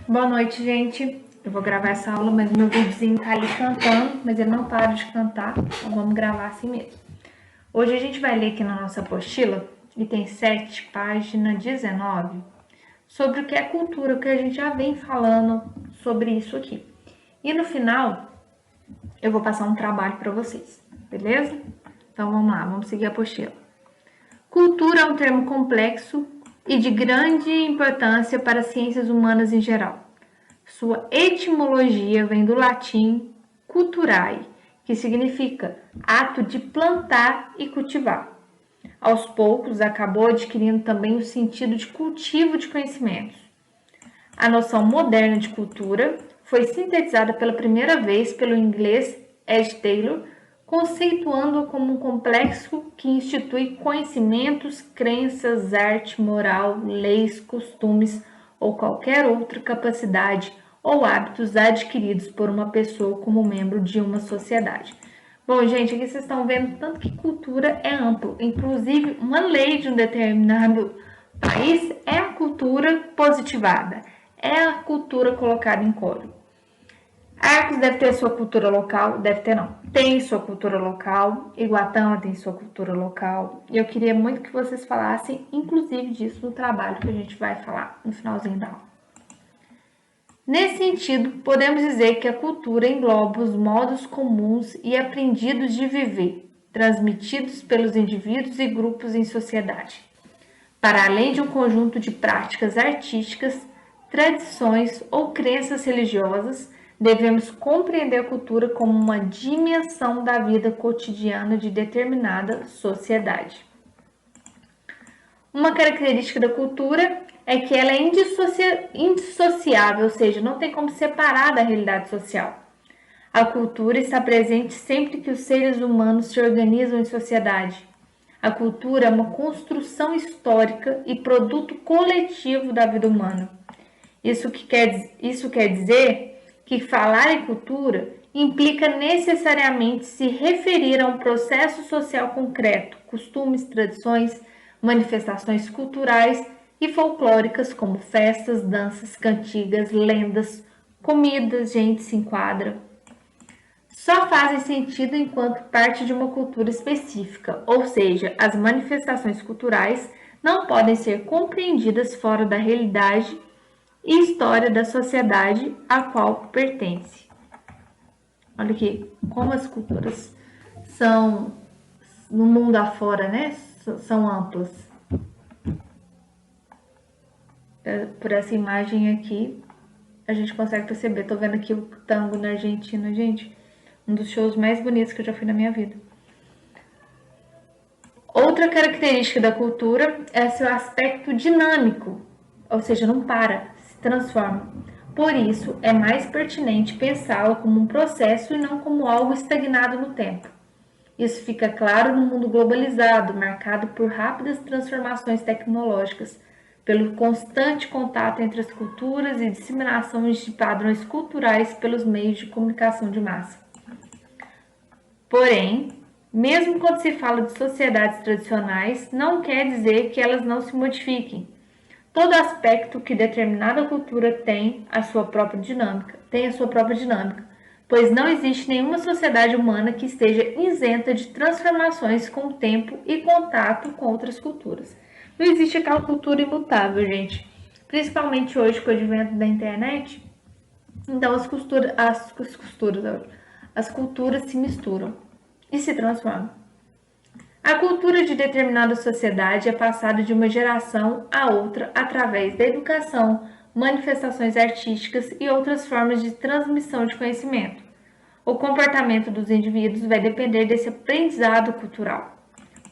Boa noite, gente. Eu vou gravar essa aula, mas meu videozinho tá ali cantando, mas ele não para de cantar, então vamos gravar assim mesmo. Hoje a gente vai ler aqui na nossa apostila, item 7, página 19, sobre o que é cultura, o que a gente já vem falando sobre isso aqui. E no final, eu vou passar um trabalho para vocês, beleza? Então vamos lá, vamos seguir a apostila. Cultura é um termo complexo e de grande importância para as ciências humanas em geral. Sua etimologia vem do latim culturae, que significa ato de plantar e cultivar. Aos poucos, acabou adquirindo também o sentido de cultivo de conhecimentos. A noção moderna de cultura foi sintetizada pela primeira vez pelo inglês Ed Taylor, conceituando-a como um complexo que institui conhecimentos, crenças, arte, moral, leis, costumes ou qualquer outra capacidade ou hábitos adquiridos por uma pessoa como membro de uma sociedade. Bom, gente, aqui vocês estão vendo tanto que cultura é amplo. Inclusive, uma lei de um determinado país é a cultura positivada, é a cultura colocada em código. Arcos deve ter sua cultura local, deve ter não, tem sua cultura local, Iguatama tem sua cultura local, e eu queria muito que vocês falassem, inclusive disso, no trabalho que a gente vai falar no finalzinho da aula. Nesse sentido, podemos dizer que a cultura engloba os modos comuns e aprendidos de viver, transmitidos pelos indivíduos e grupos em sociedade, para além de um conjunto de práticas artísticas, tradições ou crenças religiosas. Devemos compreender a cultura como uma dimensão da vida cotidiana de determinada sociedade. Uma característica da cultura é que ela é indissociável, ou seja, não tem como separar da realidade social. A cultura está presente sempre que os seres humanos se organizam em sociedade. A cultura é uma construção histórica e produto coletivo da vida humana. Isso quer dizer que falar em cultura implica necessariamente se referir a um processo social concreto, costumes, tradições, manifestações culturais e folclóricas como festas, danças, cantigas, lendas, comidas, gente se enquadra. Só fazem sentido enquanto parte de uma cultura específica, ou seja, as manifestações culturais não podem ser compreendidas fora da realidade e história da sociedade a qual pertence. Olha aqui, como as culturas são, no mundo afora, né? São amplas. Por essa imagem aqui, a gente consegue perceber. Tô vendo aqui o tango na Argentina, gente. Um dos shows mais bonitos que eu já fui na minha vida. Outra característica da cultura é seu aspecto dinâmico, ou seja, não para, se transforma. Por isso, é mais pertinente pensá-la como um processo e não como algo estagnado no tempo. Isso fica claro no mundo globalizado, marcado por rápidas transformações tecnológicas, pelo constante contato entre as culturas e disseminação de padrões culturais pelos meios de comunicação de massa. Porém, mesmo quando se fala de sociedades tradicionais, não quer dizer que elas não se modifiquem. Todo aspecto que determinada cultura tem a sua própria dinâmica, pois não existe nenhuma sociedade humana que esteja isenta de transformações com o tempo e contato com outras culturas. Não existe aquela cultura imutável, gente. Principalmente hoje com o advento da internet. Então as culturas se misturam e se transformam. A cultura de determinada sociedade é passada de uma geração a outra através da educação, manifestações artísticas e outras formas de transmissão de conhecimento. O comportamento dos indivíduos vai depender desse aprendizado cultural.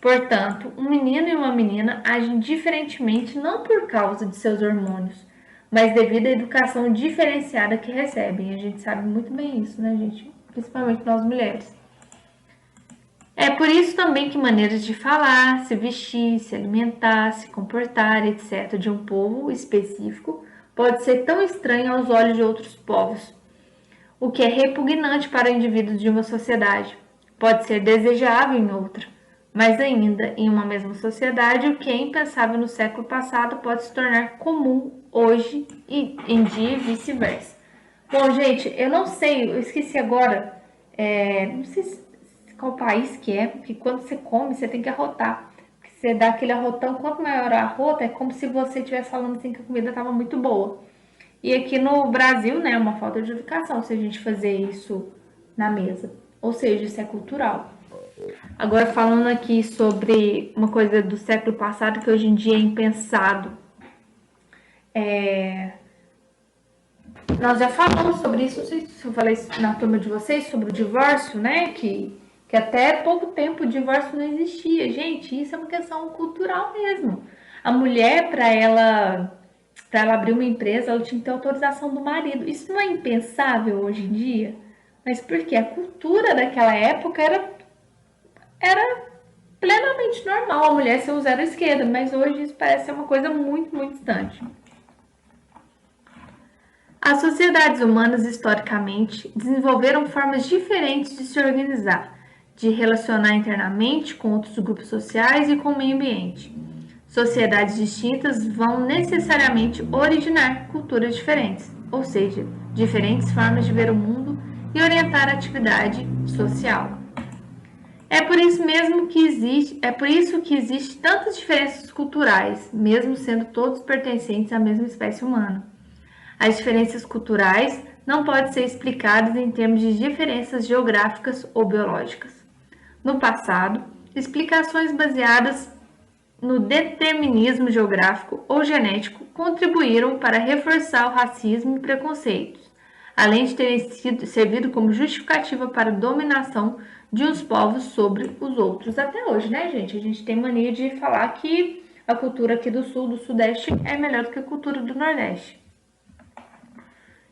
Portanto, um menino e uma menina agem diferentemente não por causa de seus hormônios, mas devido à educação diferenciada que recebem. A gente sabe muito bem isso, né, gente? Principalmente nós mulheres. É por isso também que maneiras de falar, se vestir, se alimentar, se comportar, etc., de um povo específico pode ser tão estranho aos olhos de outros povos. O que é repugnante para indivíduos de uma sociedade pode ser desejável em outra. Mas ainda, em uma mesma sociedade, o que é impensável no século passado pode se tornar comum hoje e em dia e vice-versa. Bom, gente, eu não sei, eu esqueci agora, não sei qual país que é, porque quando você come, você tem que arrotar. Porque você dá aquele arrotão, quanto maior a arrota, é como se você estivesse falando assim que a comida estava muito boa. E aqui no Brasil, né, é uma falta de educação se a gente fazer isso na mesa. Ou seja, isso é cultural. Agora, falando aqui sobre uma coisa do século passado que hoje em dia é impensado. Nós já falamos sobre isso, não sei se eu falei na turma de vocês, sobre o divórcio, né? Que até pouco tempo o divórcio não existia. Gente, isso é uma questão cultural mesmo. A mulher, para ela abrir uma empresa, ela tinha que ter autorização do marido. Isso não é impensável hoje em dia? Mas porque a cultura daquela época era plenamente normal a mulher ser o zero à esquerda, mas hoje isso parece ser uma coisa muito, muito distante. As sociedades humanas, historicamente, desenvolveram formas diferentes de se organizar, de relacionar internamente com outros grupos sociais e com o meio ambiente. Sociedades distintas vão necessariamente originar culturas diferentes, ou seja, diferentes formas de ver o mundo e orientar a atividade social. É por isso que existe tantas diferenças culturais, mesmo sendo todos pertencentes à mesma espécie humana. As diferenças culturais não podem ser explicadas em termos de diferenças geográficas ou biológicas. No passado, explicações baseadas no determinismo geográfico ou genético contribuíram para reforçar o racismo e preconceitos, além de terem servido como justificativa para a dominação de uns povos sobre os outros. Até hoje, né, gente? A gente tem mania de falar que a cultura aqui do sul, do sudeste, é melhor do que a cultura do nordeste.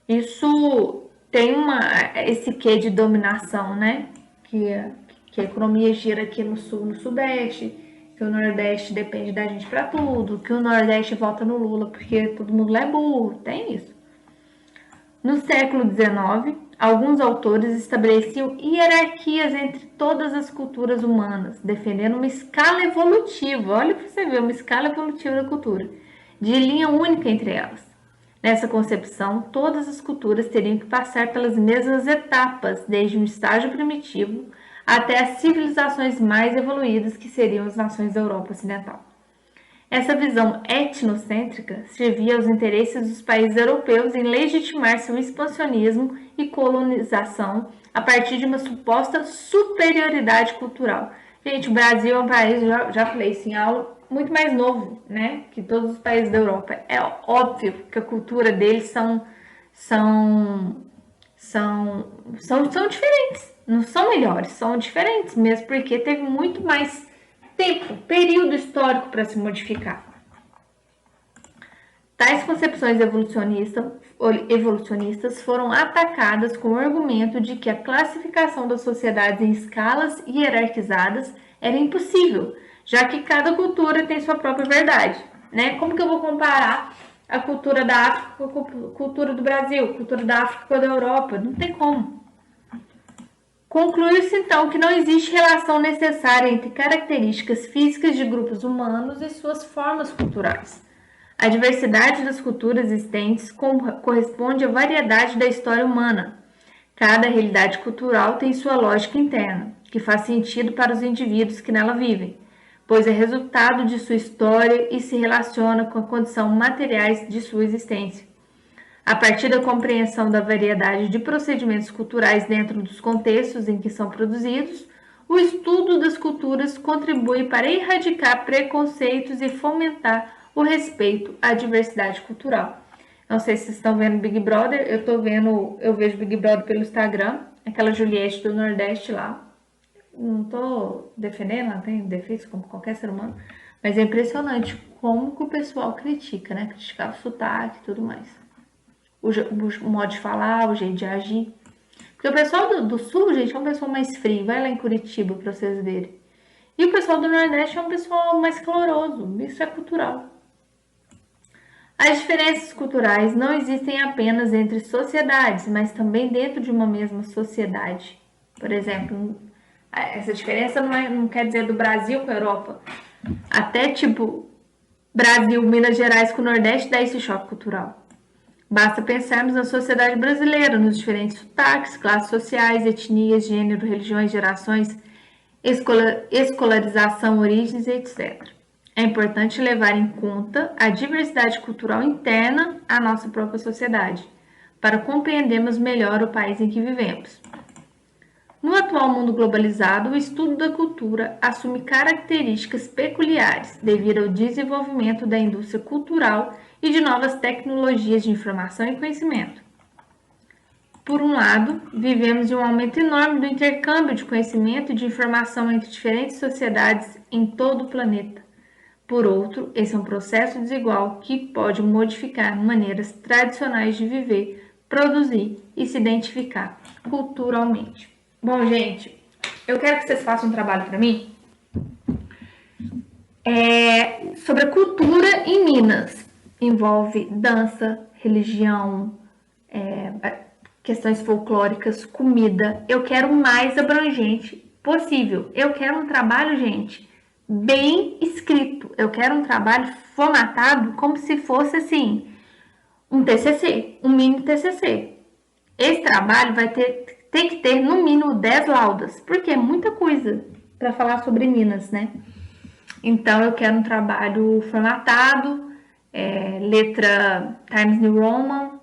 Isso tem esse quê de dominação, né? Que a economia gira aqui no sul, no sudeste, que o nordeste depende da gente para tudo, que o nordeste vota no Lula porque todo mundo lá é burro, tem isso. No século XIX, alguns autores estabeleciam hierarquias entre todas as culturas humanas, defendendo uma escala evolutiva, olha para você ver, uma escala evolutiva da cultura, de linha única entre elas. Nessa concepção, todas as culturas teriam que passar pelas mesmas etapas, desde um estágio primitivo até as civilizações mais evoluídas, que seriam as nações da Europa Ocidental. Essa visão etnocêntrica servia aos interesses dos países europeus em legitimar seu expansionismo e colonização a partir de uma suposta superioridade cultural. Gente, o Brasil é um país, já falei isso em aula, muito mais novo, né, que todos os países da Europa. É óbvio que a cultura deles são diferentes, não são melhores, são diferentes, mesmo porque teve muito mais tempo, período histórico para se modificar. Tais concepções evolucionistas foram atacadas com o argumento de que a classificação das sociedades em escalas hierarquizadas era impossível, já que cada cultura tem sua própria verdade. Né? Como que eu vou comparar a cultura da África com a cultura do Brasil, a cultura da África com a da Europa? Não tem como. Conclui-se então que não existe relação necessária entre características físicas de grupos humanos e suas formas culturais. A diversidade das culturas existentes corresponde à variedade da história humana. Cada realidade cultural tem sua lógica interna, que faz sentido para os indivíduos que nela vivem, pois é resultado de sua história e se relaciona com a condição materiais de sua existência. A partir da compreensão da variedade de procedimentos culturais dentro dos contextos em que são produzidos, o estudo das culturas contribui para erradicar preconceitos e fomentar o respeito à diversidade cultural. Não sei se vocês estão vendo Big Brother, eu vejo Big Brother pelo Instagram, aquela Juliette do Nordeste lá. Não tô defendendo, ela tem defeitos como qualquer ser humano, mas é impressionante como que o pessoal critica, né? Criticar o sotaque e tudo mais. O modo de falar, o jeito de agir. Porque o pessoal do sul, gente, é um pessoal mais frio. Vai lá em Curitiba pra vocês verem. E o pessoal do Nordeste é um pessoal mais caloroso. Isso é cultural. As diferenças culturais não existem apenas entre sociedades, mas também dentro de uma mesma sociedade. Por exemplo, Essa diferença não quer dizer do Brasil com a Europa. Até tipo Brasil, Minas Gerais com o Nordeste dá esse choque cultural. Basta pensarmos na sociedade brasileira, nos diferentes sotaques, classes sociais, etnias, gênero, religiões, gerações, escolarização, origens, etc. É importante levar em conta a diversidade cultural interna à nossa própria sociedade, para compreendermos melhor o país em que vivemos. No atual mundo globalizado, o estudo da cultura assume características peculiares devido ao desenvolvimento da indústria cultural e de novas tecnologias de informação e conhecimento. Por um lado, vivemos em um aumento enorme do intercâmbio de conhecimento e de informação entre diferentes sociedades em todo o planeta. Por outro, esse é um processo desigual que pode modificar maneiras tradicionais de viver, produzir e se identificar culturalmente. Bom, gente, eu quero que vocês façam um trabalho para mim sobre a cultura em Minas. Envolve dança, religião, questões folclóricas, comida. Eu quero o mais abrangente possível. Eu quero um trabalho, gente, bem escrito. Eu quero um trabalho formatado como se fosse assim, um TCC, um mini TCC. Esse trabalho tem que ter no mínimo 10 laudas, porque é muita coisa para falar sobre Minas, né? Então eu quero um trabalho formatado, letra Times New Roman,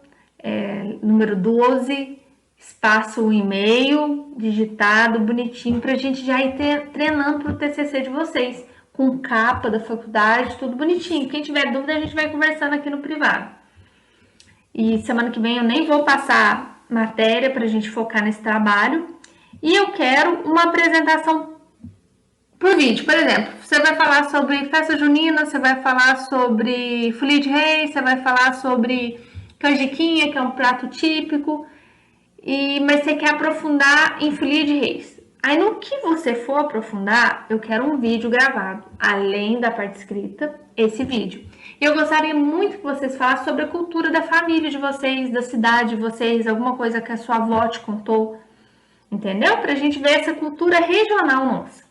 número 12, espaço e-mail, digitado, bonitinho, para a gente já ir treinando para o TCC de vocês, com capa da faculdade, tudo bonitinho. Quem tiver dúvida, a gente vai conversando aqui no privado. E semana que vem eu nem vou passar matéria para a gente focar nesse trabalho. E eu quero uma apresentação por vídeo. Por exemplo, você vai falar sobre festa junina, você vai falar sobre folia de reis, você vai falar sobre canjiquinha, que é um prato típico, mas você quer aprofundar em folia de reis. Aí no que você for aprofundar, eu quero um vídeo gravado, além da parte escrita, esse vídeo. E eu gostaria muito que vocês falassem sobre a cultura da família de vocês, da cidade de vocês, alguma coisa que a sua avó te contou, entendeu? Pra gente ver essa cultura regional nossa.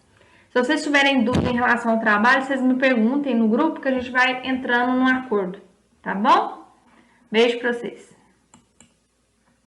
Se vocês tiverem dúvida em relação ao trabalho, vocês me perguntem no grupo que a gente vai entrando num acordo, tá bom? Beijo pra vocês.